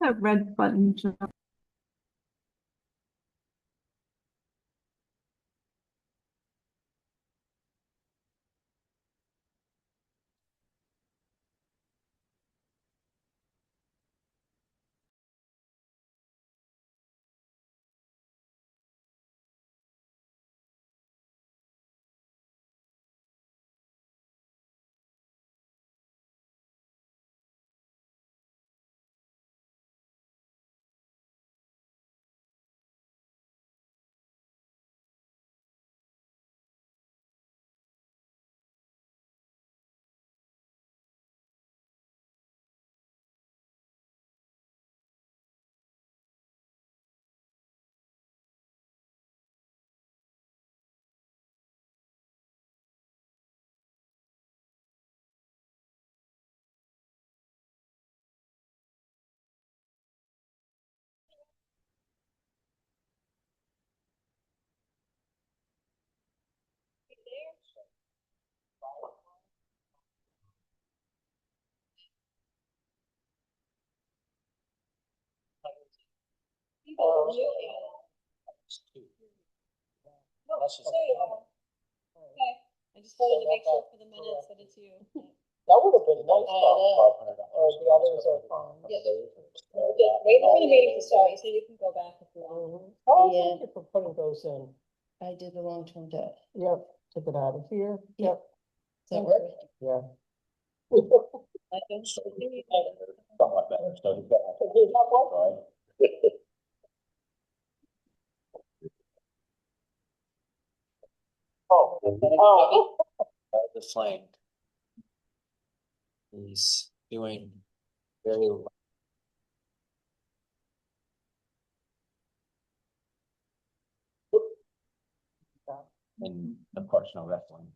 That red button. Okay. I just wanted to make sure for the minutes that it's you. That would have been nice. Or the others are fine. Yeah. Wait for the meeting to start so you can go back if you want. Oh, thank you for putting those in. I did the long-term debt. Yep, took it out of here. Yep. Does that work? Yeah. I don't see any. Something like that. So you've got- Oh. The flame. He's doing very well. And of course, no wrestling.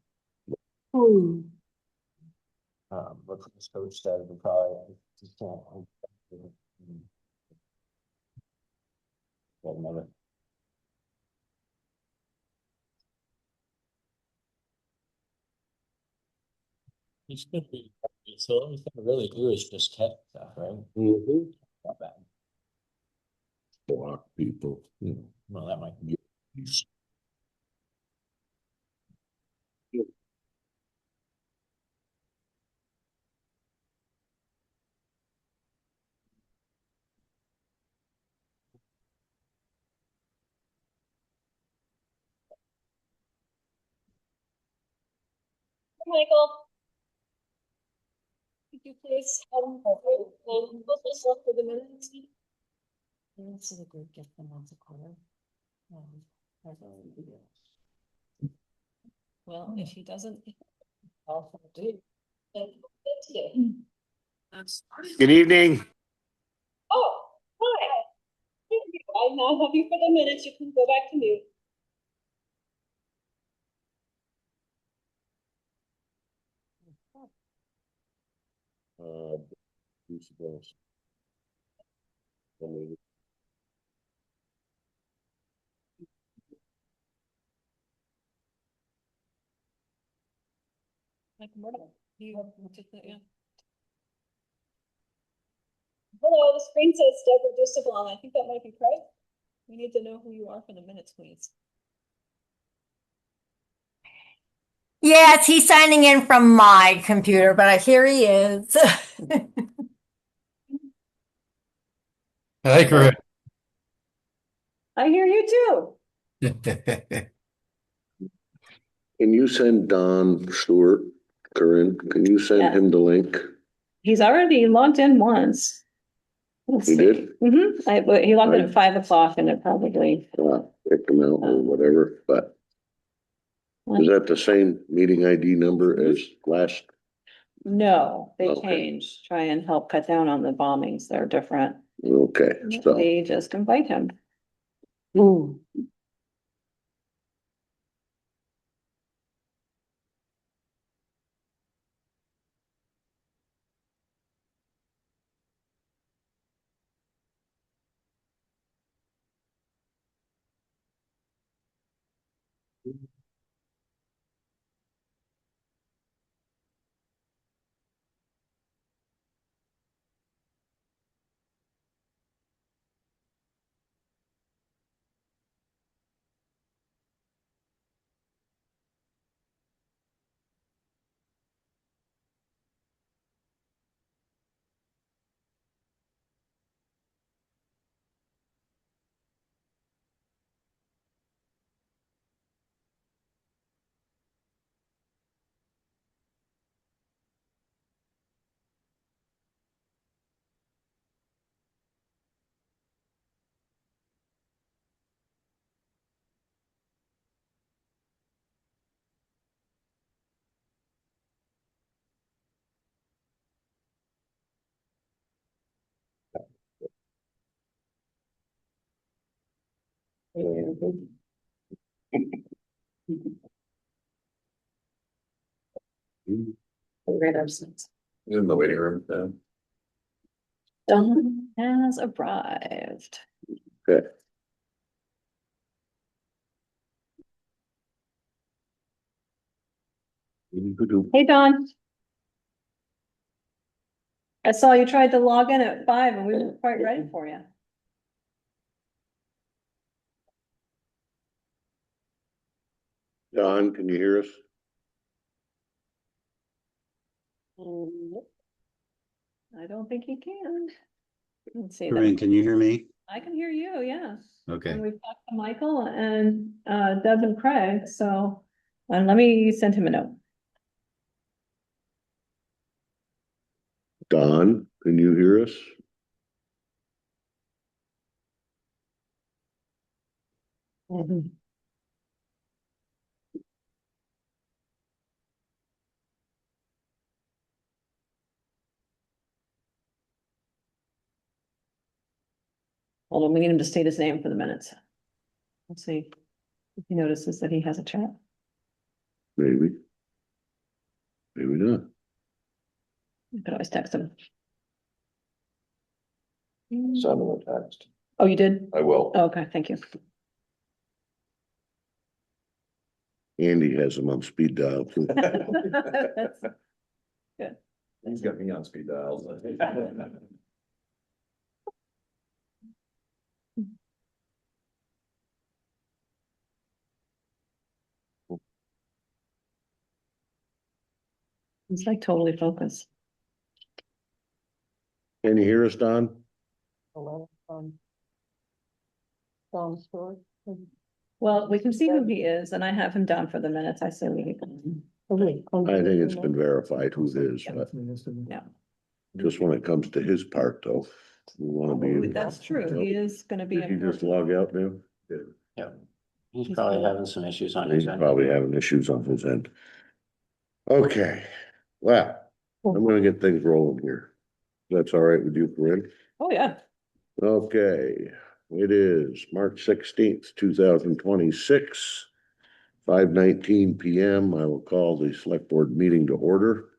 But this coach said we probably just can't. Another. He's gonna be so all he's gonna really do is just catch stuff, right? Not bad. Block people. Well, that might be. Michael. Could you please, put this up for the minutes? This is a good gift from once a quarter. Well, if he doesn't. I'll do. Then it's you. Good evening. Oh, hi. Thank you. I now have you for the minutes. You can go back to mute. Like Myrtle. You have just that, yeah. Hello, the screen says Deborah Disavon. I think that might be Craig. We need to know who you are for the minutes, please. Yes, he's signing in from my computer, but here he is. Hi, Chris. I hear you too. Can you send Don Stewart, Corinne, can you send him the link? He's already logged in once. He did? He logged in at 5 o'clock and it probably. Picked him out or whatever, but is that the same meeting ID number as last? No, they Okay. changed, try and help cut down on the bombings. They're different. Okay, so. They just invite him. Great absence. In the waiting room. Dawn has arrived. Okay. Hey, Dawn. I saw you tried to log in at 5 and we weren't quite ready for you. Don, can you hear us? I don't think he can. Let's see. Corinne, can you hear me? I can hear you, yeah. Okay. And we've talked to Michael and Deb and Craig, so let me send him a note. Don, can you hear us? Hold on, we need him to state his name for the minutes. Let's see if he notices that he has a chat. Maybe. Maybe not. You could always text him. Send him a text. Oh, you did? I will. Oh, okay, thank you. Andy has him on speed dial too. That's good. He's got me on speed dial. He's like totally focused. Can you hear us, Don? Well, we can see who he is, and I have him down for the minutes. I say we. I think it's been verified who it is, but Yeah, just when it comes to his part though, we wanna be. that's true. He is gonna be. Did he just log out now? Yeah. He's probably having some issues on He's his end. probably having issues on his end. Okay, well, I'm gonna get things rolling here. That's all right with you, Corinne? Oh, yeah. Okay, it is March 16th, 2026. 5:19 PM. I will call the select board meeting to order.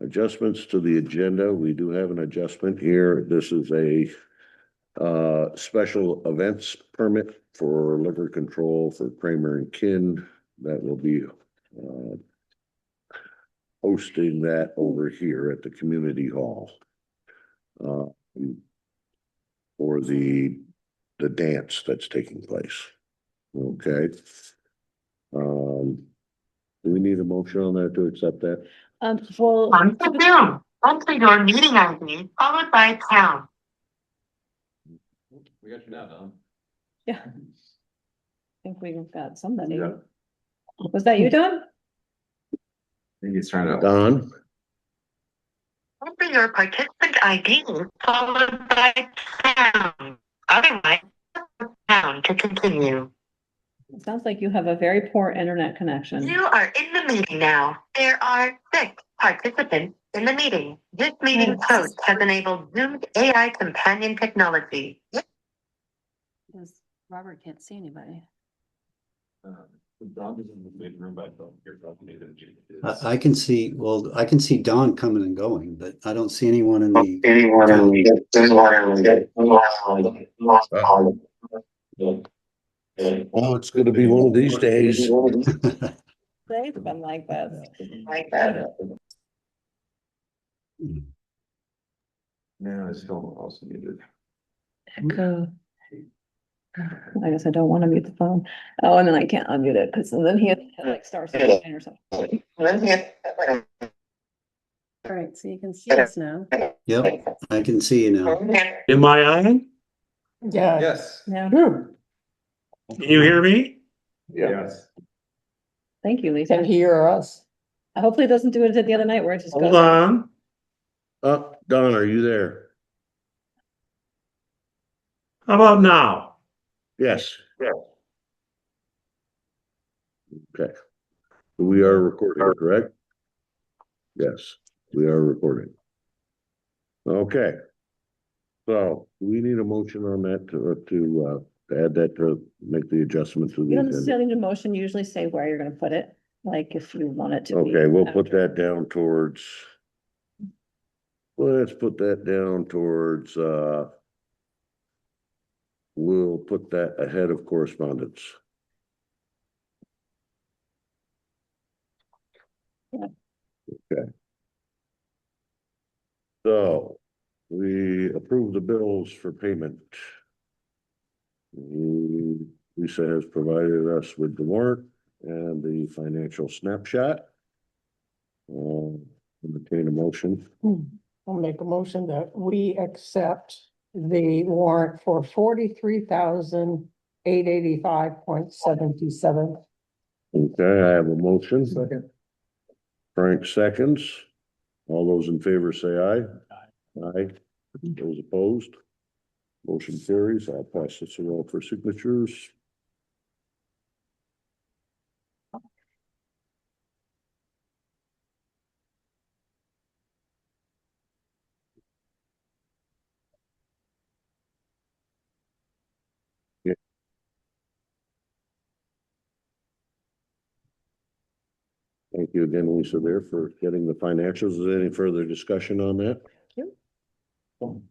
Adjustments to the agenda. We do have an adjustment here. This is a special events permit for liquor control for Kramer and Kin. That will be hosting that over here at the community hall. For the dance that's taking place. Okay. Do we need a motion on that to accept that? Well. Enter your meeting ID followed by pound. We got you now, Don. Yeah. I think we've got somebody. Yeah. Was that you, Don? I think he's trying to. Don? Enter your participant ID followed by pound. Otherwise, pound to continue. It sounds like you have a very poor internet connection. You are in the meeting now. There are 6 participants in the meeting. This meeting's host has enabled Zoom's AI companion technology. Because Robert can't see anybody. Don is in the waiting room, but I don't hear probably that. I can see, well, I can see Dawn coming and going, but I don't see anyone in the. Well, it's gonna be one of these days. They've been like that. No, it's still also muted. Echo. I guess I don't want to mute the phone. Oh, and then I can't unmute it because then he had like start something or something. All right, so you can see us now. Yep, I can see you now. Am I on? Yeah. Yes. Yeah. Can you hear me? Yes. Thank you, Lisa. Can hear us. Hopefully it doesn't do it the other night where it just Hold goes. on. Don, are you there? How about now? Yes. Okay. We are recording, correct? Yes, we are recording. Okay. So we need a motion on that to add that to make the adjustment to You the don't agenda. necessarily need a motion, usually say where you're gonna put it, like if you want it to be. Okay, we'll put that down towards. Let's put that down towards, we'll put that ahead of correspondence. Yeah. Okay. So, we approve the bills for payment. Lisa has provided us with the warrant and the financial snapshot. Entertain a motion. I'll make a motion that we accept the warrant for 43,885.77. Okay, I have a motion. Second. Frank seconds. All those in favor say aye. Aye. Those opposed? Motion carries. I'll pass this around for signatures. Thank you again, Lisa, there for getting the financials. Is there any further discussion on that? Thank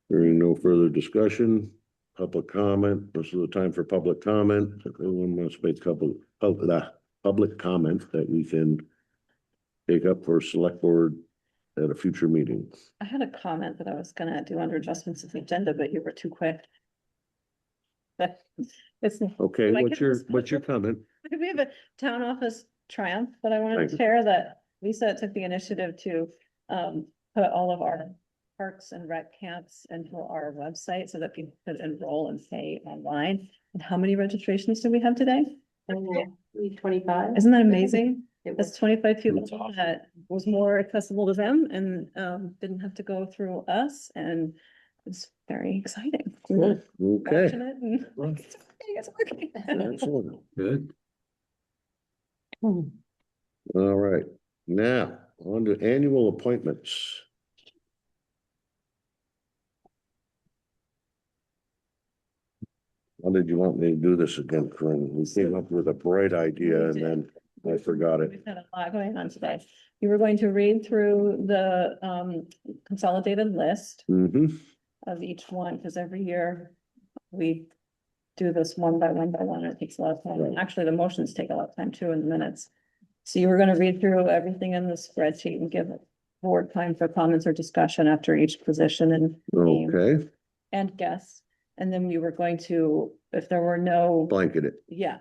Hearing no further discussion, public comment. This is the time for public comment. If anyone wants to make public comment that we can take up for select board at a future meeting. I had a comment that I was gonna do under adjustments of the agenda, but you were too quick. But it's. Okay, Am I what's your comment? We have a town office triumph that I wanted Thank to you. share, that Lisa took the initiative to put all of our parks and rec camps into our website so that people could enroll and pay online. And how many registrations do we have today? 25. Isn't that amazing? It That's was 25 people That's awesome. that was more accessible to them and didn't have to go through us, and it's very exciting. Good. Okay, Watching it and it's working. excellent. Good. All right, now on to annual appointments. How did you want me to do this again, Corinne? We came up with a bright idea and then I forgot it. We've had a lot going on today. You were going to read through the consolidated list Mm-hmm. of each one, because every year we do this one by one by one, and it takes a lot of time. And actually, the motions take a lot of time too in the minutes. So you were gonna read through everything in the spreadsheet and give board time for comments or discussion after each position and name Okay, and guess. And then you were going to, if there were no, blanket it. yeah,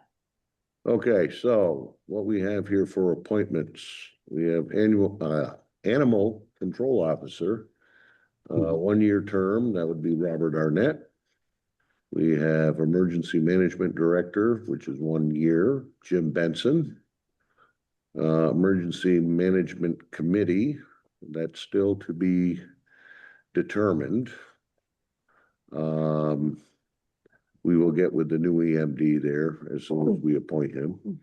Okay, so what we have here for appointments, we have animal control officer. 1-year term, that would be Robert Arnett. We have emergency management director, which is 1 year, Jim Benson. Emergency management committee, that's still to be determined. We will get with the new EMD there as soon as we appoint him.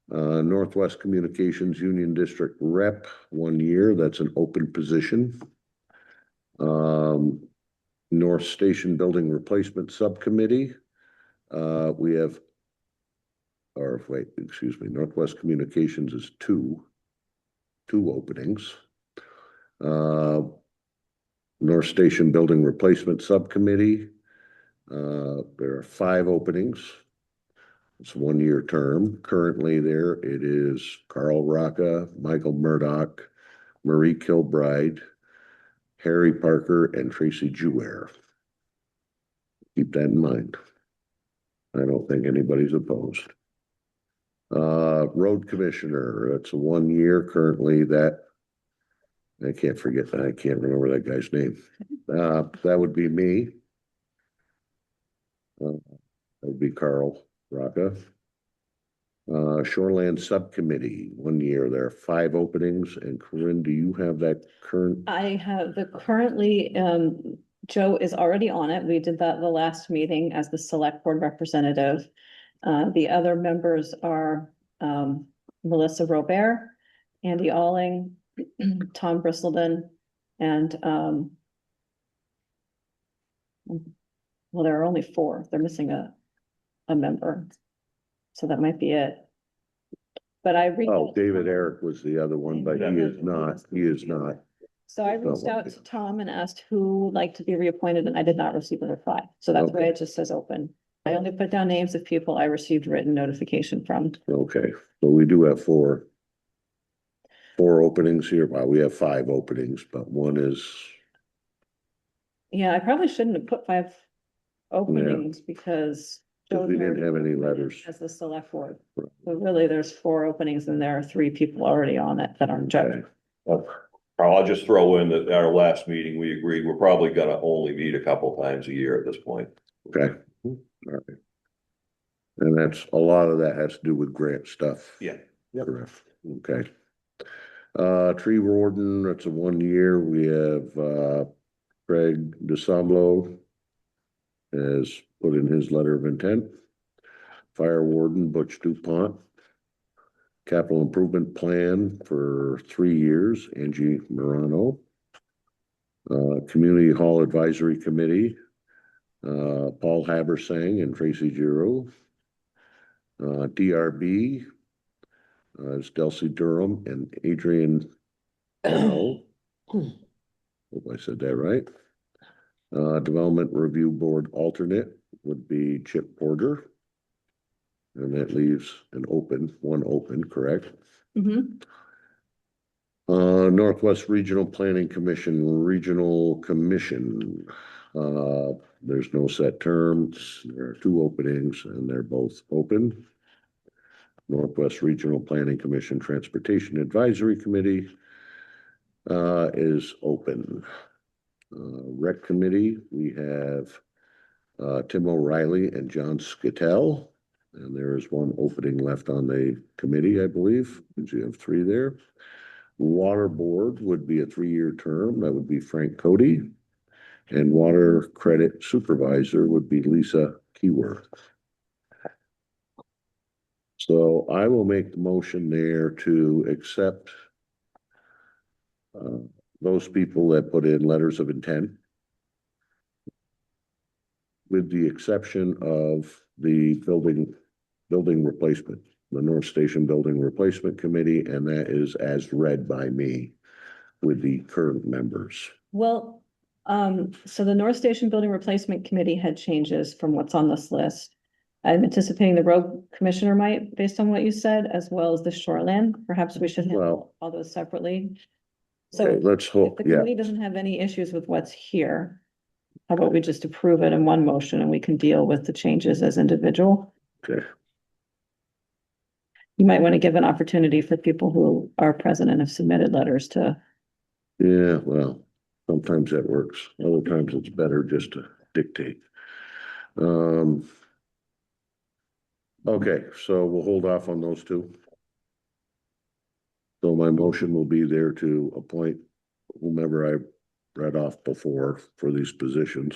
Northwest Communications Union District Rep, 1 year, that's an open position. North Station Building Replacement Subcommittee, we have, or wait, excuse me, Northwest Communications is two openings. North Station Building Replacement Subcommittee, there are 5 openings. It's a 1-year term. Currently there it is Carl Rocca, Michael Murdoch, Marie Kilbride, Harry Parker, and Tracy Jeware. Keep that in mind. I don't think anybody's opposed. Road Commissioner, that's a 1 year currently that I can't forget that. I can't remember that guy's name. That would be me. That would be Carl Rocca. Shoreland Subcommittee, 1 year. There are 5 openings. And Corinne, do you have that current? I have the currently, Joe is already on it. We did that the last meeting as the select board representative. The other members are Melissa Robert, Andy Alling, Tom Bristleton, and well, there are only four. They're missing a member. So that might be it. But I reached Oh, out to David Tom. Eric was the other one, but he is not. So I reached out to Tom and asked who would like to be reappointed, and I did not receive a reply. So that's why Okay. it just says open. I only put down names of people I received written notification from. Okay, so we do have four openings here. Well, we have 5 openings, but one is, Yeah, I probably shouldn't have put 5 openings because we didn't have any letters. as the select board. Right. So really, there's 4 openings and there are 3 people already on it that aren't judged. Carl, I'll just throw in that at our last meeting, we agreed we're probably gonna only meet a couple times a year at this point. Okay, all right. And that's, a lot of that has to do with grant stuff. Yeah. Correct. Okay. Tree warden, that's a 1 year. We have, Craig DeSamblo has put in his letter of intent. Fire warden Butch DuPont. Capital improvement plan for 3 years, Angie Morano. Community Hall Advisory Committee, Paul Habersang and Tracy Giro. DRB is Delcy Durham and Adrian. Hope I said that right. Development Review Board alternate would be Chip Porter. And that leaves one open, correct? Mhm. Northwest Regional Planning Commission, Regional Commission. There's no set terms. There are 2 openings and they're both open. Northwest Regional Planning Commission, Transportation Advisory Committee is open. Rec Committee, we have Tim O'Reilly and John Skittell. And there is 1 opening left on the committee, I believe, because you have 3 there. Water Board would be a 3-year term. That would be Frank Cody. And Water Credit Supervisor would be Lisa Keyworth. So I will make the motion there to accept those people that put in letters of intent, with the exception of the building replacement, the North Station Building Replacement Committee, and that is as read by me with the current members. Well, so the North Station Building Replacement Committee had changes from what's on this list. I'm anticipating the road commissioner might, based on what you said, as well as the shoreland. Perhaps we should handle all those separately. So Okay, let's if hope, the yeah, committee doesn't have any issues with what's here, how about we just approve it in one motion and we can deal with the changes as individual? okay, You might want to give an opportunity for people who are present and have submitted letters to. yeah, well, sometimes that works. Other times it's better just to dictate. Okay, so we'll hold off on those 2. So my motion will be there to appoint whomever I read off before for these positions.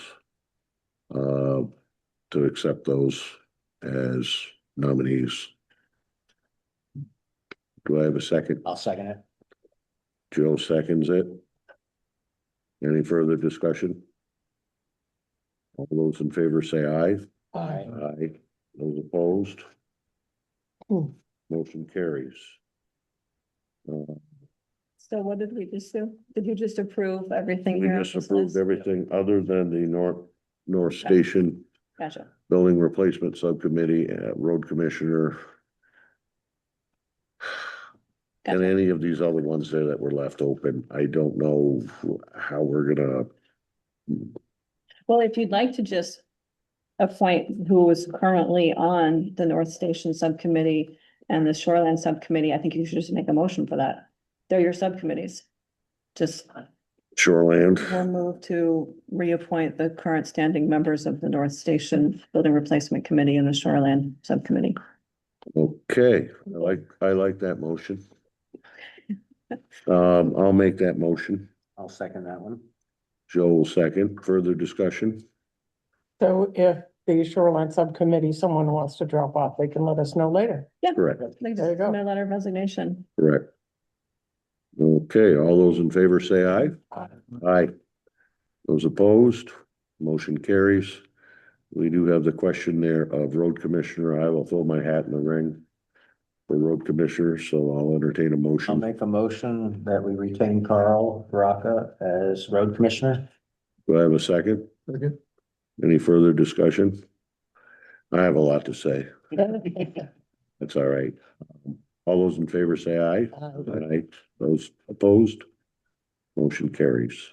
To accept those as nominees. Do I have a second? I'll second it. Joe seconds it. Any further discussion? All those in favor say aye. Aye. Aye. Those opposed? Hmm. Motion carries. So what did we just do? Did you just approve everything We here? on just this approved list? everything other than the North Station Gotcha. Building Replacement Subcommittee, Road Commissioner. And Gotcha. any of these other ones there that were left open. I don't know how we're gonna, Well, if you'd like to just appoint who is currently on the North Station Subcommittee and the Shoreland Subcommittee, I think you should just make a motion for that. They're your subcommittees. Just Shoreland. we'll move to reappoint the current standing members of the North Station Building Replacement Committee and the Shoreland Subcommittee. Okay, I like that motion. I'll make that motion. I'll second that one. Joe will second. Further discussion? So if the shoreline subcommittee, someone wants to drop off, they can let us know later. Yeah. Correct, They There you just go. send a letter of resignation. correct. Okay, all those in favor say aye. Aye. Those opposed, motion carries. We do have the question there of road commissioner. I will throw my hat in the ring for road commissioner, so I'll entertain a I'll motion. make a motion that we retain Carl Rocca as road commissioner. Do I have a second? Any further discussion? I have a lot to say. That's all right. All those in favor say aye. Aye. Those opposed? Motion carries.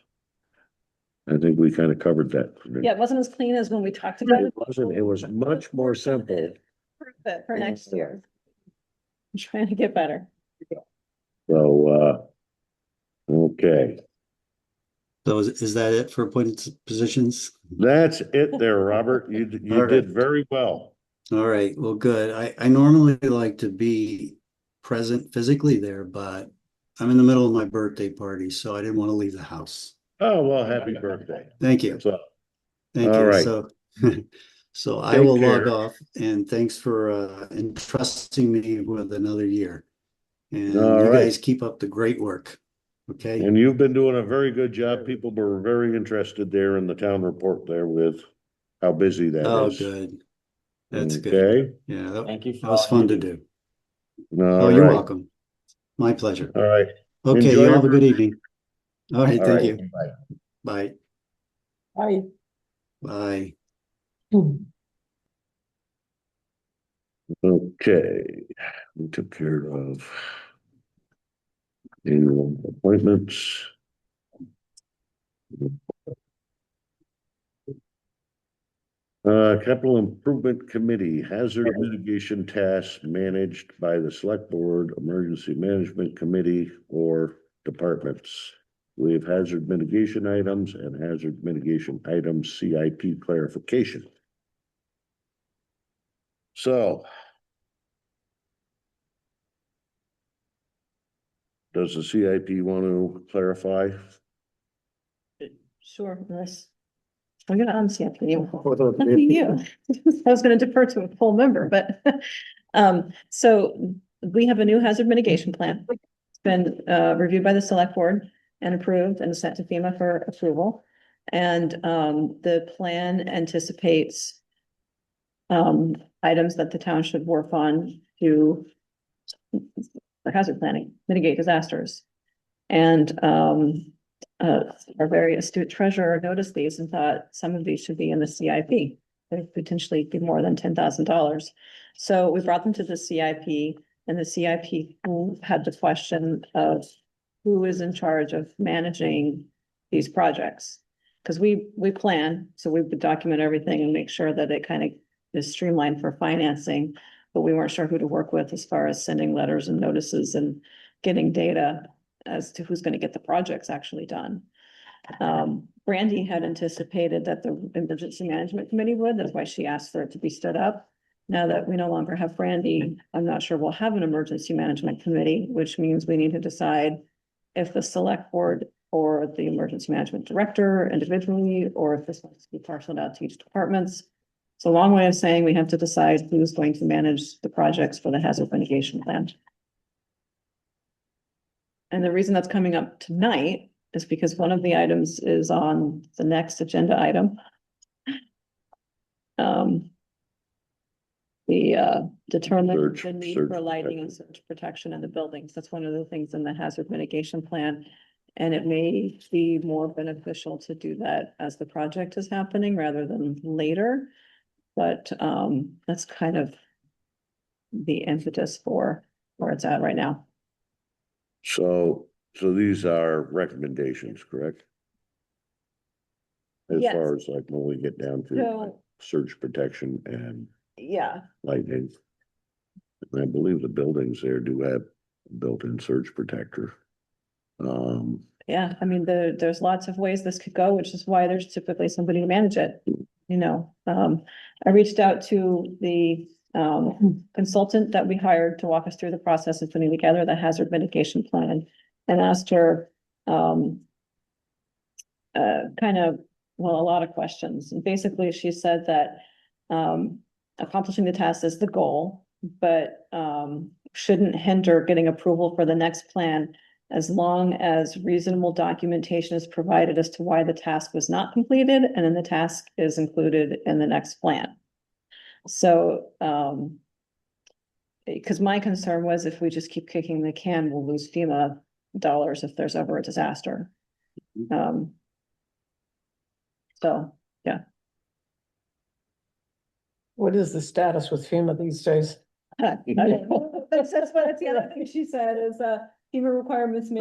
I think we kind of covered that. Yeah, it wasn't as clean as when we talked about It it. wasn't, it was much more simple. But for next year. I'm trying to get better. So, okay, So is that it for appointed positions? that's it there, Robert. You All right. did very well. All right, well, good. I normally like to be present physically there, but I'm in the middle of my birthday party, so I didn't want to leave the house. Oh, well, happy birthday. Thank you. So, Thank all you. right. So, so I Take will log care. off, and thanks for entrusting me with another year. And All you right. guys keep up the great work. Okay. And you've been doing a very good job. People were very interested there in the town report there with how busy that Oh, is. good. That's good. Okay, Yeah, that Thank you. for that was all fun you to do. do. all Oh, you're right, welcome. My pleasure. all right. Okay, Enjoy you your have a good evening. All right, All thank right, you. bye. Bye. I. Bye. Okay, we took care of annual appointments. Capital Improvement Committee, hazard mitigation tasks managed by the Select Board, Emergency Management Committee, or departments. We have hazard mitigation items and hazard mitigation items CIP clarification. So, does the CIP want to clarify? Sure, unless. I'm gonna unCF you. Look at you. I was gonna defer to a full member, but, so we have a new hazard mitigation plan. It's been, reviewed by the select board and approved and sent to FEMA for approval. And, the plan anticipates, items that the town should work on to for hazard planning, mitigate disasters. And, our very astute treasurer noticed these and thought some of these should be in the CIP. They potentially be more than $10,000. So we brought them to the CIP, and the CIP had the question of who is in charge of managing these projects? Because we plan, so we would document everything and make sure that it kind of is streamlined for financing, but we weren't sure who to work with as far as sending letters and notices and getting data as to who's going to get the projects actually done. Brandy had anticipated that the emergency management committee would, that's why she asked for it to be stood up. Now that we no longer have Brandy, I'm not sure we'll have an emergency management committee, which means we need to decide if the select board or the emergency management director individually, or if this wants to be parceled out to each departments. It's a long way of saying we have to decide who's going to manage the projects for the hazard mitigation plan. And the reason that's coming up tonight is because one of the items is on the next agenda item. Determine the need surge for lighting and protection. surge protection in the buildings. That's one of the things in the hazard mitigation plan. And it may be more beneficial to do that as the project is happening rather than later. But that's kind of the impetus for where it's at right now. So these are recommendations, correct? As Yes. far as like when we get down to like So, surge protection and yeah, lightning. I believe the buildings there do have built-in surge protector. yeah, I mean, there's lots of ways this could go, which is why there's typically somebody to manage it. You know, I reached out to the consultant that we hired to walk us through the process of putting together the hazard mitigation plan and asked her kind of, well, a lot of questions. And basically she said that accomplishing the task is the goal, but shouldn't hinder getting approval for the next plan as long as reasonable documentation is provided as to why the task was not completed, and then the task is included in the next plan. So, because my concern was if we just keep kicking the can, we'll lose FEMA dollars if there's ever a disaster. So, yeah. What is the status with FEMA these days? That's the other thing she said is, FEMA requirements may.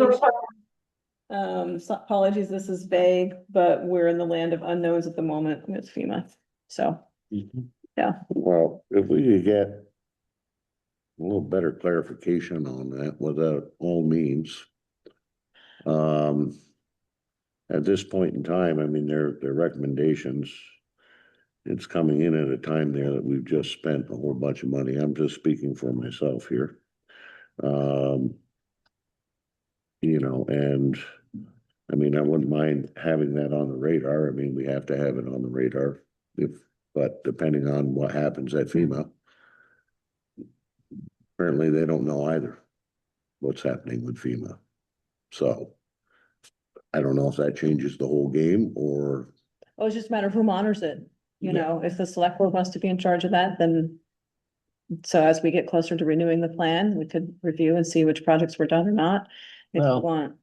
So apologies, this is vague, but we're in the land of unknowns at the moment with FEMA, so, yeah. Well, if we could get a little better clarification on that, what that all means. At this point in time, I mean, their recommendations, it's coming in at a time there that we've just spent a whole bunch of money. I'm just speaking for myself here. You know, and I mean, I wouldn't mind having that on the radar. I mean, we have to have it on the radar but depending on what happens at FEMA, apparently they don't know either what's happening with FEMA. So I don't know if that changes the whole game or. Oh, it's just a matter of who monitors it. You know, if the select board wants to be in charge of that, then. So as we get closer to renewing the plan, we could review and see which projects were done or not. If you want.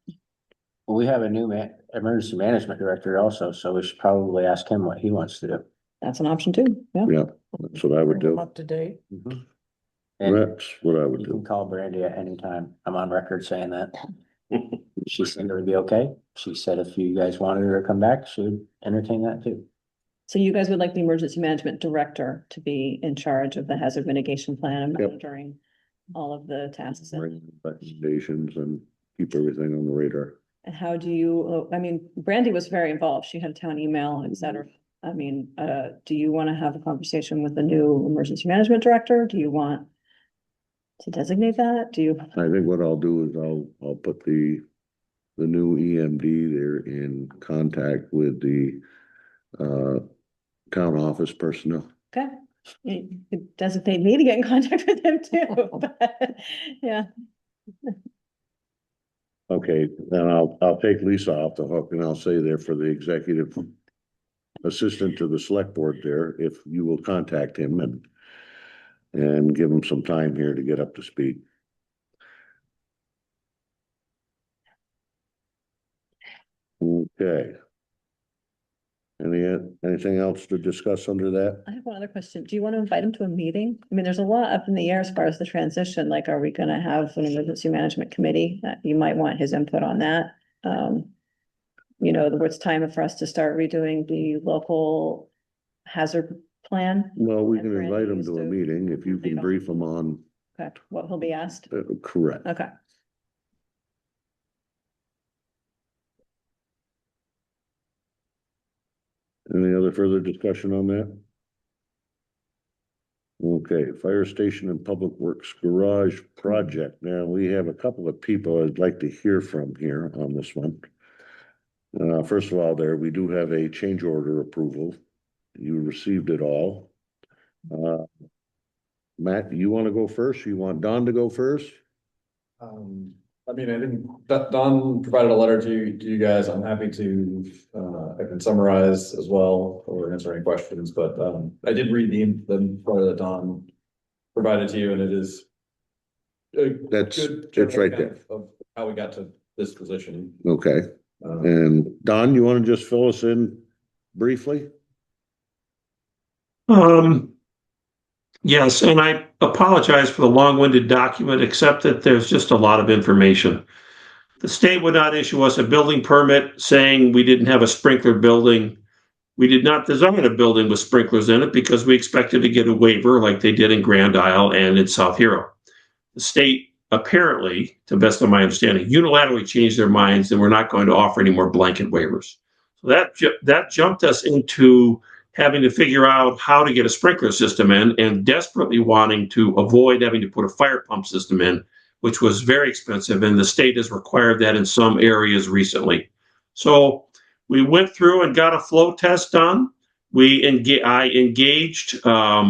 Well, we have a new emergency management director also, so we should probably ask him what he wants to do. That's an option too, yeah. Yeah, that's what I would Bring them do. up to date. And That's what I would you do. can call Brandy at any time. I'm on record saying that. She seemed to be okay. She said if you guys wanted her to come back, she would entertain that too. So you guys would like the emergency management director to be in charge of the hazard mitigation plan and Yep. monitoring all of the tasks. Bring recommendations and keep everything on the radar. And how do you, I mean, Brandy was very involved. She had a town email, et cetera. I mean, do you want to have a conversation with the new emergency management director? Do you want to designate that? Do you? I think what I'll do is I'll put the new EMD there in contact with the town office personnel. Okay, you could designate me to get in contact with him too, but, yeah. Okay, then I'll take Lisa off the hook and I'll say there for the executive assistant to the select board there, if you will contact him and give him some time here to get up to speed. Okay. Anything else to discuss under that? I have one other question. Do you want to invite him to a meeting? I mean, there's a lot up in the air as far as the transition, like, are we gonna have an emergency management committee? You might want his input on that. You know, it's time for us to start redoing the local hazard plan. Well, we And can invite him Brandy's to a to- meeting if you can brief him on, Okay, what he'll be asked. correct. Okay. Any other further discussion on that? Okay, fire station and public works garage project. Now, we have a couple of people I'd like to hear from here on this one. First of all, we do have a change order approval. You received it all. Matt, you want to go first? You want Don to go first? I mean, I think Don provided a letter to you guys. I'm happy to, I can summarize as well or answer any questions, but, I did read the letter that Don provided to you, and it is a That's, good it's general right account there. of how we got to this position. Okay, and Don, you want to just fill us in briefly? Yes, and I apologize for the long-winded document, except that there's just a lot of information. The state would not issue us a building permit saying we didn't have a sprinkler building. We did not design a building with sprinklers in it because we expected to get a waiver like they did in Grand Isle and in South Hero. The state apparently, to the best of my understanding, unilaterally changed their minds and we're not going to offer any more blanket waivers. So that jumped us into having to figure out how to get a sprinkler system in and desperately wanting to avoid having to put a fire pump system in, which was very expensive. And the state has required that in some areas recently. So we went through and got a flow test done. I engaged a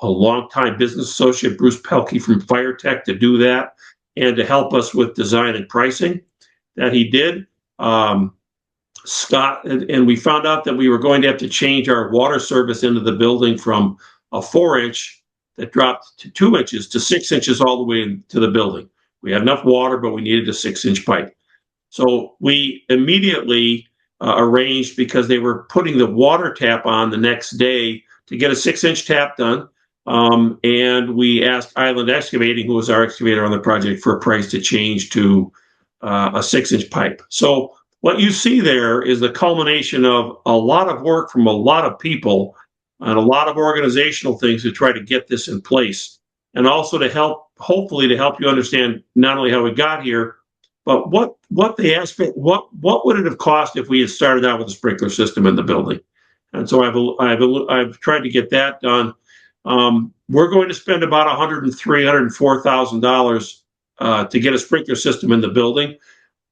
longtime business associate, Bruce Pelkey from Fire Tech, to do that. and to help us with design and pricing that he did. Scott, and we found out that we were going to have to change our water service into the building from a 4-inch that dropped to 2 inches to 6 inches all the way into the building. We had enough water, but we needed a 6-inch pipe. So we immediately arranged, because they were putting the water tap on the next day, to get a 6-inch tap done. And we asked Island Excavating, who was our excavator on the project, for a price to change to a 6-inch pipe. So what you see there is the culmination of a lot of work from a lot of people and a lot of organizational things to try to get this in place, and also to help, hopefully, to help you understand not only how we got here, but what would it have cost if we had started out with a sprinkler system in the building. And so I've tried to get that done. We're going to spend about $104,000 to get a sprinkler system in the building.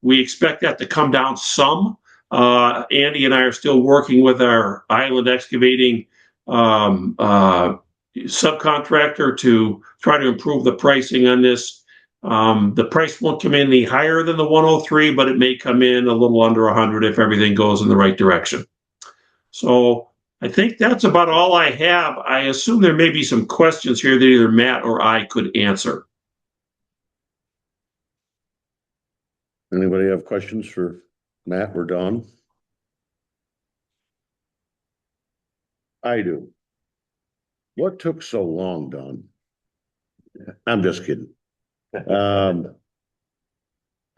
We expect that to come down some. Andy and I are still working with our Island Excavating subcontractor to try to improve the pricing on this. The price won't come in any higher than the 103, but it may come in a little under 100 if everything goes in the right direction. So I think that's about all I have. I assume there may be some questions here that either Matt or I could answer. Anybody have questions for Matt or Don? I do. What took so long, Don? I'm just kidding. I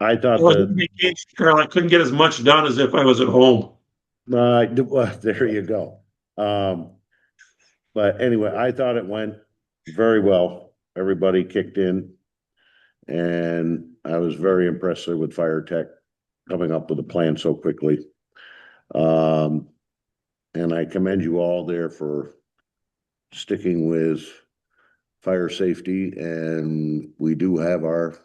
thought I was on that, vacation, Carl. I couldn't get as much done as if I was at home. well, there you go. But anyway, I thought it went very well. Everybody kicked in. And I was very impressed with Fire Tech coming up with a plan so quickly. And I commend you all there for sticking with fire safety, and we do have our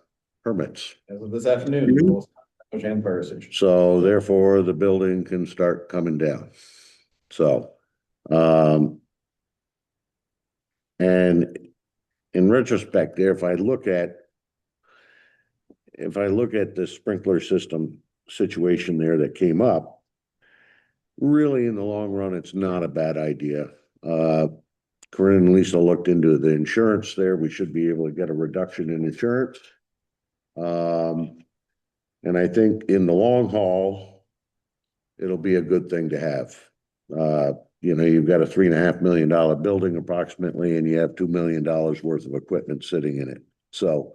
permits. As of this afternoon, we'll and fire station. So therefore, the building can start coming down. So, and in retrospect there, if I look at the sprinkler system situation there that came up, really in the long run, it's not a bad idea. Corinne and Lisa looked into the insurance there. We should be able to get a reduction in insurance. And I think in the long haul, it'll be a good thing to have. You've got a $3.5 million building approximately, and you have $2 million worth of equipment sitting in it. So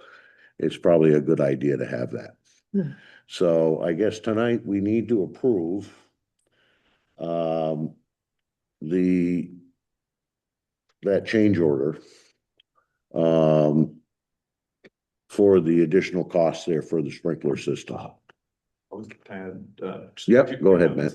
it's probably a good idea to have that. Hmm. So I guess tonight we need to approve that change order for the additional costs there for the sprinkler system. I was kind of, Yep, go ahead, Matt.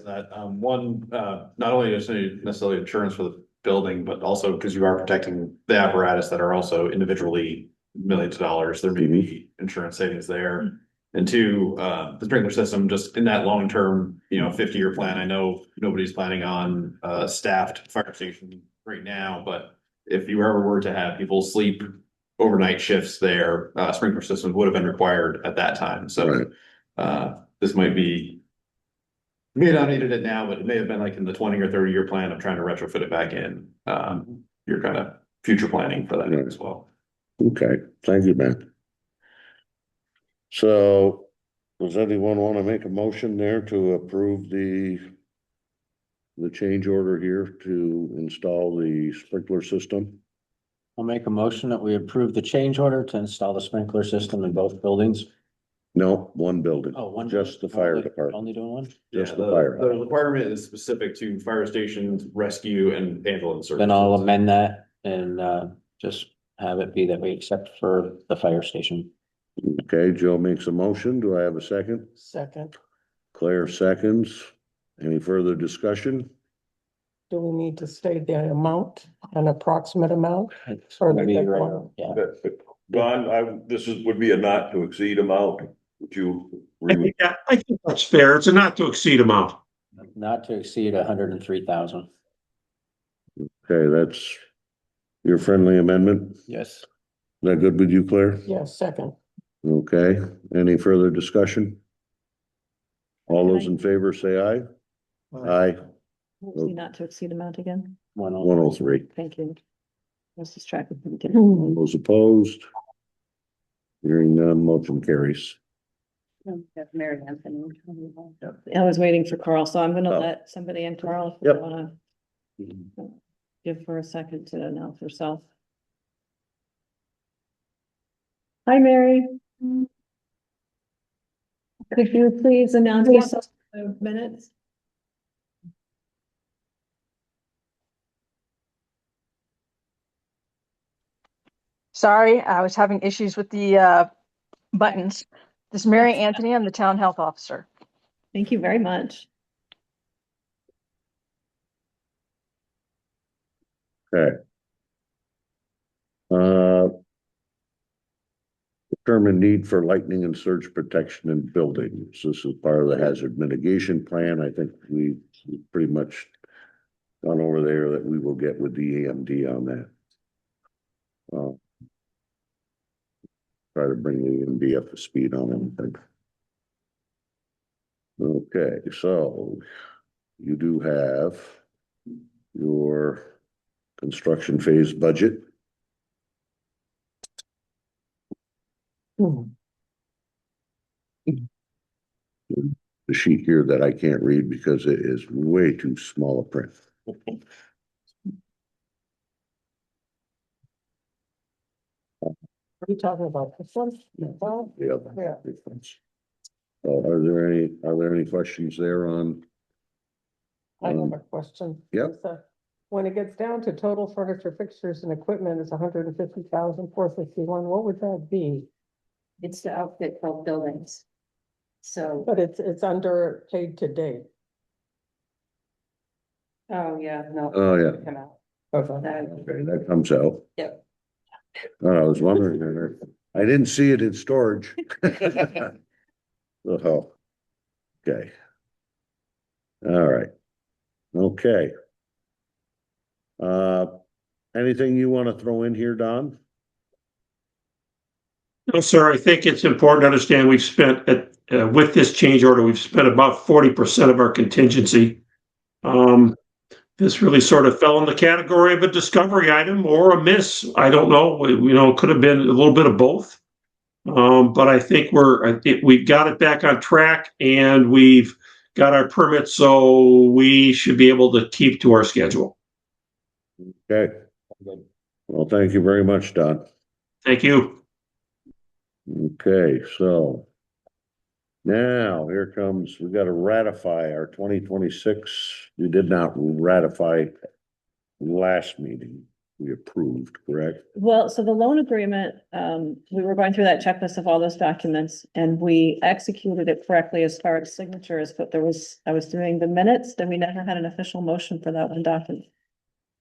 One, not only is it necessarily insurance for the building, but also because you are protecting the apparatus that are also individually millions of dollars, there may be insurance savings there. And two, the sprinkler system, just in that long-term, 50-year plan, I know nobody's planning on a staffed fire station right now, but if you ever were to have people sleep overnight shifts there, sprinkler systems would have been required at that time. So, this might be, may not needed it now, but it may have been like in the 20 or 30-year plan of trying to retrofit it back in. You're kind of future planning for that as well. Okay, thank you, Matt. So does anyone want to make a motion there to approve the change order here to install the sprinkler system? I'll make a motion that we approve the change order to install the sprinkler system in both buildings. No, one building. Oh, one. Just the fire department. Only doing one? Just the fire. The requirement is specific to fire stations, rescue, and ambulance services. Then I'll amend that and just have it be that we accept for the fire station. Okay, Joe makes a motion. Do I have a second? Second. Claire seconds. Any further discussion? Do we need to state the amount, an approximate amount? It's Or gonna be like that right, one? yeah. Don, would be a not to exceed amount. Would you? I think that's fair. It's a not to exceed amount. Not to exceed 103,000. Okay, that's your friendly amendment. Is Yes. that good with you, Claire? Yeah, second. Okay, any further discussion? All those Can I- in favor say aye. Aye, What was the not to exceed amount again? 103. Thank you. Let's just track it. All those opposed? Hearing none, motion carries. Mary Anthony. I was waiting for Carl, so I'm gonna Oh. let somebody in, Carl, if you Yep. wanna give her a second to announce herself. Hi, Mary. Could you please announce yourself in minutes? Sorry, I was having issues with the buttons. This is Mary Anthony, I'm the town health officer. Thank you very much. Okay. Determine need for lightning and surge protection in buildings. This is part of the hazard mitigation plan. I think we pretty much gone over there that we will get with the EMD on that. Try to bring the EMD up to speed on anything. Okay, so you do have your construction phase budget. The sheet here that I can't read because it is way too small a print. Are you talking about this one? Well, Yeah. Yeah. So are there any questions there on? I have a question. Yep. Lisa. When it gets down to total furniture, fixtures and equipment is 150,451, what would that be? It's to outfit both buildings. So, But it's under paid to date. oh, yeah, no. Oh, yeah. Come out. Okay. That- Okay, that comes out. Yep. I was wondering, I didn't see it in storage. Oh, okay. All right. Okay. Anything you want to throw in here, Don? No, sir, I think it's important to understand we've spent, with this change order, we've spent about 40% of our contingency. This really sort of fell in the category of a discovery item or a miss. I don't know. It could have been a little bit of both. But I think we've got it back on track and we've got our permits, so we should be able to keep to our schedule. Okay. Well, thank you very much, Don. Thank you. Okay, so now here comes, we got to ratify our 2026. We did not ratify last meeting. We approved, correct? Well, so the loan agreement, we were going through that checklist of all those documents and we executed it correctly as far as signatures, but I was doing the minutes, then we never had an official motion for that one document.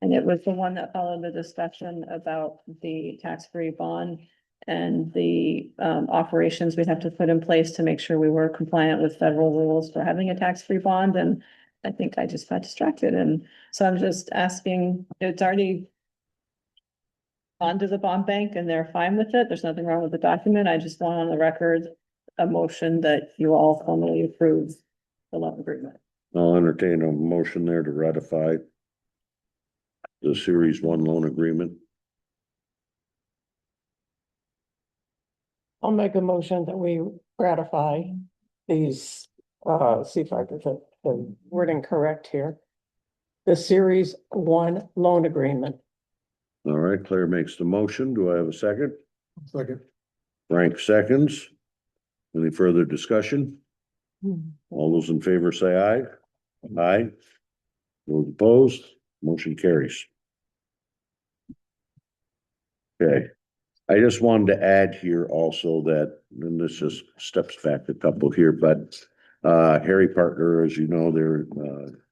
And it was the one that followed the discussion about the tax-free bond and the operations we'd have to put in place to make sure we were compliant with federal rules for having a tax-free bond. And I think I just got distracted. And so I'm just asking, it's already gone to the bond bank and they're fine with it. There's nothing wrong with the document. I just want on the record a motion that you all formally approve the loan agreement. I'll entertain a motion there to ratify the Series 1 loan agreement. I'll make a motion that we ratify these, see if I get the wording correct here. The Series 1 loan agreement. All right, Claire makes the motion. Do I have a second? Second. Frank seconds. Any further discussion? All those in favor say aye. Aye. Those opposed, motion carries. Okay, I just wanted to add here also that, and this just steps back a couple here, but Harry Partner, as you know,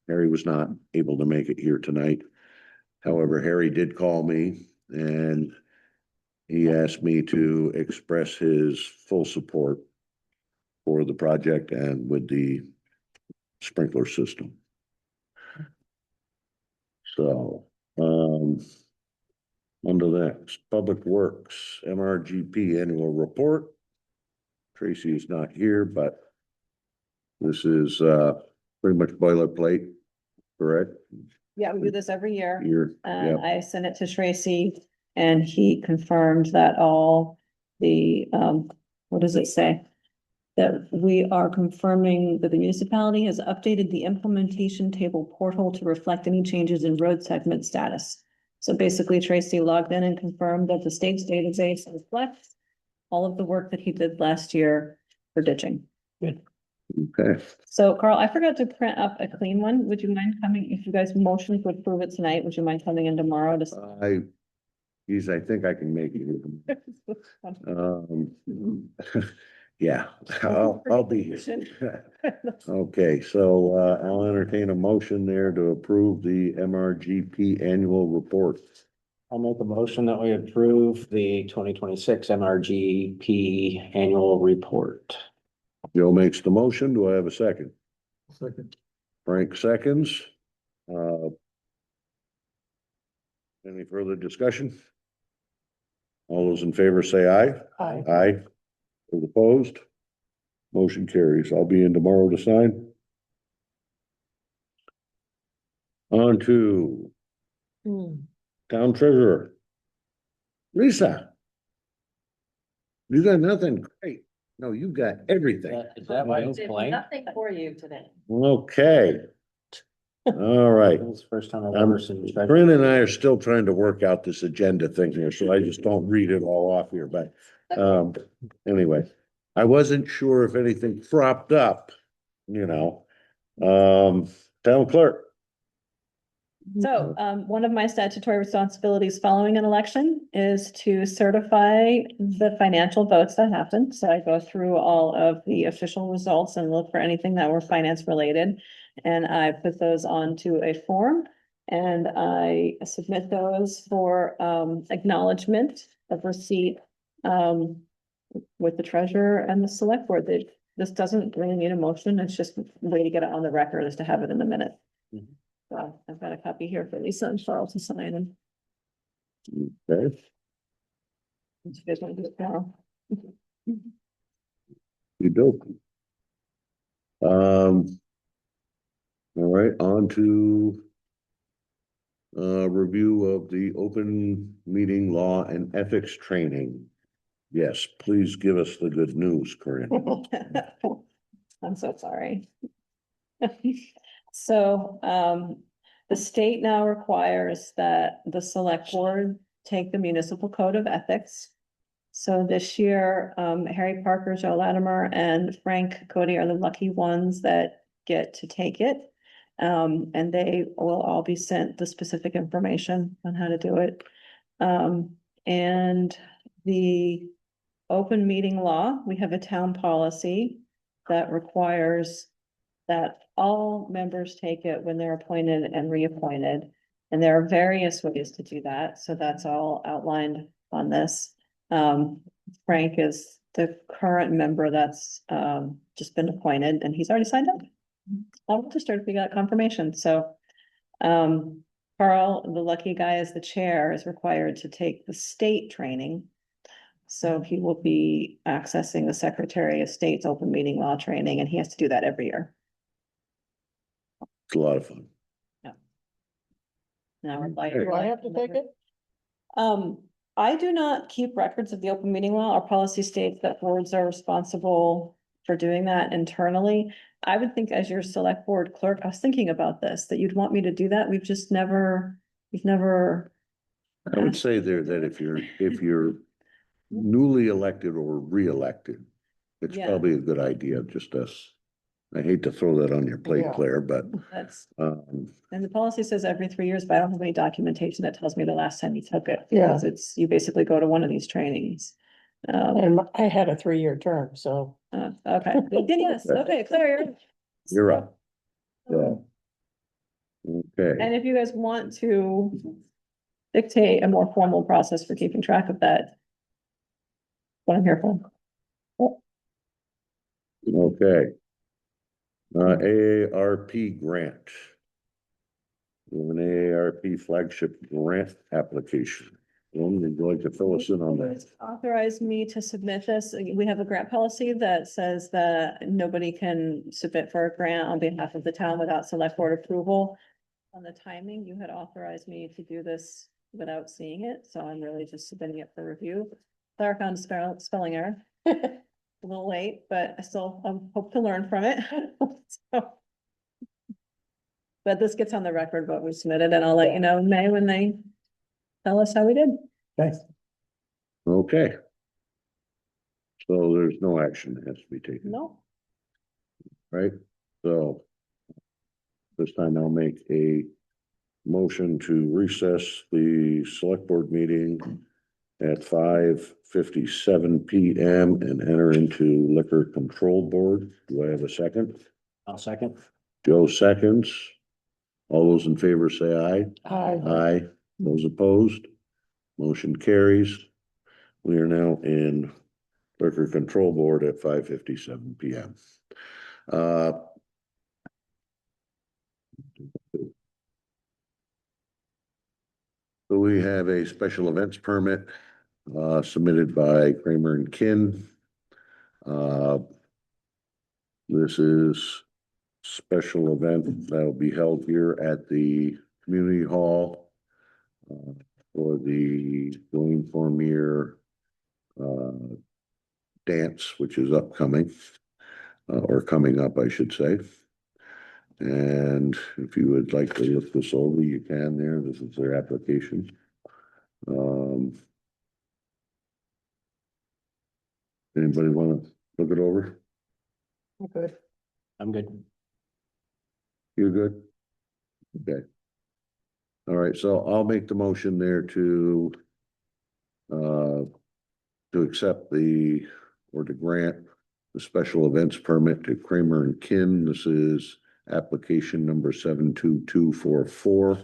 Harry was not able to make it here tonight. However, Harry did call me and he asked me to express his full support for the project and with the sprinkler system. So, on to the next, Public Works, MRGP annual report. Tracy is not here, but this is, pretty much boilerplate, correct? Yeah, we do this every year. Yeah, I sent it to Tracy and he confirmed that all the, what does it say? That we are confirming that the municipality has updated the implementation table portal to reflect any changes in road segment status. So basically Tracy logged in and confirmed that the state's database reflects all of the work that he did last year for ditching. okay. So Carl, I forgot to print up a clean one. Would you mind coming, if you guys motion to approve it tonight, would you mind coming in tomorrow to? I think I can make it. Yeah, I'll be here. Okay, so, I'll entertain a motion there to approve the MRGP annual report. I'll make a motion that we approve the 2026 MRGP annual report. Joe makes the motion. Do I have a second? Second. Frank seconds. Any further discussion? All those in favor say aye. Aye. Aye. Those opposed? Motion carries. I'll be in tomorrow to sign. On to town treasurer. Lisa. You got nothing? Great. No, you got everything. Is that why it's blank? Nothing for you today. Okay. All right. It's the first time I've ever seen. Corinne and I are still trying to work out this agenda thing here, so I just don't read it all off here, but, anyway. I wasn't sure if anything propped up, you know. Town clerk. So, one of my statutory responsibilities following an election is to certify the financial votes that happened. So I go through all of the official results and look for anything that were finance related. And I put those onto a form and I submit those for, acknowledgement of receipt, with the treasurer and the select board. This doesn't really need a motion. It's just a way to get it on the record is to have it in the minute. So I've got a copy here for Lisa and Charles to sign and. Okay. You guys want to do it now? You do. All right, on to review of the open meeting law and ethics training. Yes, please give us the good news, Corinne. I'm so sorry. So, the state now requires that the select board take the municipal code of ethics. So this year, Harry Parker, Joe Latimer, and Frank Cody are the lucky ones that get to take it. And they will all be sent the specific information on how to do it. And the open meeting law, we have a town policy that requires that all members take it when they're appointed and reappointed. And there are various ways to do that. So that's all outlined on this. Frank is the current member that's just been appointed and he's already signed up. I'll register if we got confirmation. So Carl, the lucky guy as the chair, is required to take the state training. So he will be accessing the Secretary of State's open meeting law training, and he has to do that every year. It's a lot of fun. Now we're like. Do I have to take it? I do not keep records of the open meeting law. Our policy states that boards are responsible for doing that internally. I would think as your select board clerk, I was thinking about this, that you'd want me to do that. We've never. I would say there that if you're newly elected or re-elected, it's Yeah. probably a good idea, just us. I hate to throw that on your plate, Yeah. Claire, but, That's, and the policy says every 3 years, but I don't have any documentation that tells me the last time you took it. Yeah. Because it's, you basically go to one of these trainings. And I had a 3-year term, so. Okay, yes, okay, Claire. you're up. Yeah. Okay, And if you guys want to dictate a more formal process for keeping track of that, what I'm here for. okay. AARP grant. We have an AARP flagship grant application. would you like to fill us in on that? Authorize me to submit this. We have a grant policy that says that nobody can submit for a grant on behalf of the town without select board approval. On the timing, you had authorized me to do this without seeing it, so I'm really just submitting it for review. Clara found a spelling error. A little late, but I still hope to learn from it. So. But this gets on the record what we submitted, and I'll let you know in May when they tell us how we did. Okay. Okay. So there's no action that has to be taken, No, right? So this time I'll make a motion to recess the select board meeting at 5:57 PM and enter into liquor control board. Do I have a second? I'll second. Joe seconds. All those in favor say aye. Aye. Aye. Those opposed? Motion carries. We are now in liquor control board at 5:57 PM. So we have a special events permit submitted by Kramer and Kin. This is special event that will be held here at the community hall for the Going Formier dance, which is upcoming, or coming up, I should say. And if you would like to look this over, you can there. This is their application. Anybody want to look it over? Good. I'm good. You're good? Okay. All right, so I'll make the motion there to accept or to grant the special events permit to Kramer and Kin. This is application number 72244.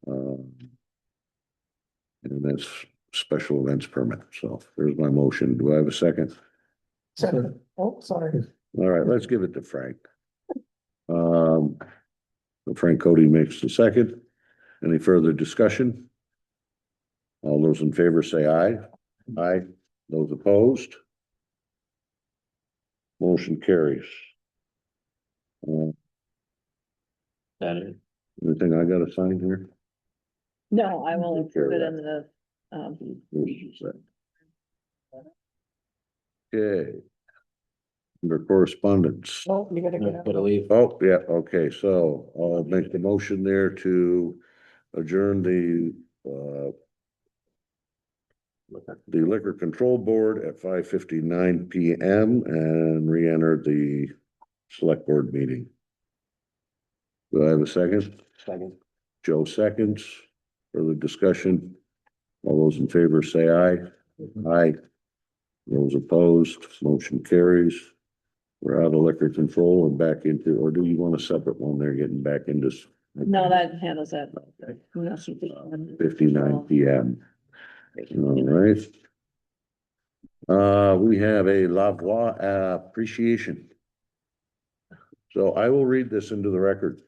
And that's special events permit. So there's my motion. Do I have a second? Second. Oh, sorry. All right, let's give it to Frank. So Frank Cody makes the second. Any further discussion? All those in favor say aye. Aye. Those opposed? Motion carries. That is. Anything I gotta sign here? no, I will Take care include it of in the, Okay. Under correspondence. Oh, you gotta get Gotta out. leave. Oh, yeah, okay, so I'll make the motion there to adjourn the liquor control board at 5:59 PM and re-enter the select board meeting. Do I have a second? Second. Joe seconds. Further discussion? All those in favor say aye. Aye. Those opposed, motion carries. We're out of liquor control and back into, or do you want a separate one there, getting back into? no, that handles it. Okay. No, 59 PM. All right. We have a La Voix appreciation. So I will read this into the record.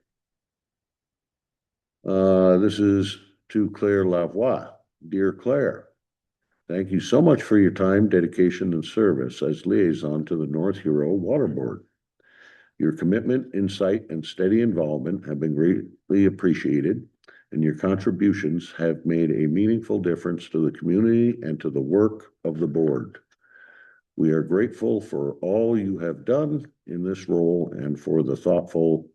This is to Claire Lavoie. Dear Claire, thank you so much for your time, dedication, and service as liaison to the North Hero Water Board. Your commitment, insight, and steady involvement have been greatly appreciated, and your contributions have made a meaningful difference to the community and to the work of the board. We are grateful for all you have done in this role and for the thoughtful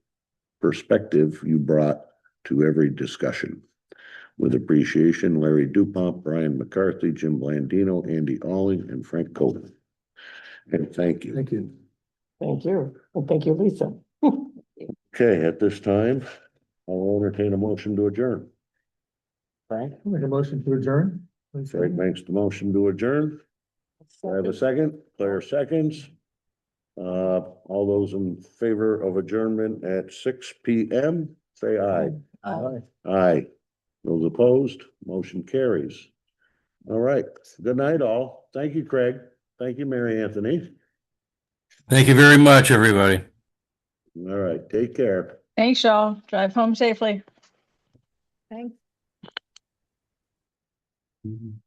perspective you brought to every discussion. With appreciation, Larry Dupont, Brian McCarthy, Jim Blandino, Andy Alling, and Frank Coden. And thank you. Thank you. Thank you. And thank you, Lisa. Okay, at this time, I'll entertain a motion to adjourn. Frank? Make a motion to adjourn. Frank makes the motion to adjourn. Do I have a second? Claire seconds. All those in favor of adjournment at 6 PM, say aye. Aye. Aye. Those opposed, motion carries. All right, good night all. Thank you, Craig. Thank you, Mary Anthony. Thank you very much, everybody. All right, take care. Thanks, y'all. Drive home safely. Thanks. Mhm.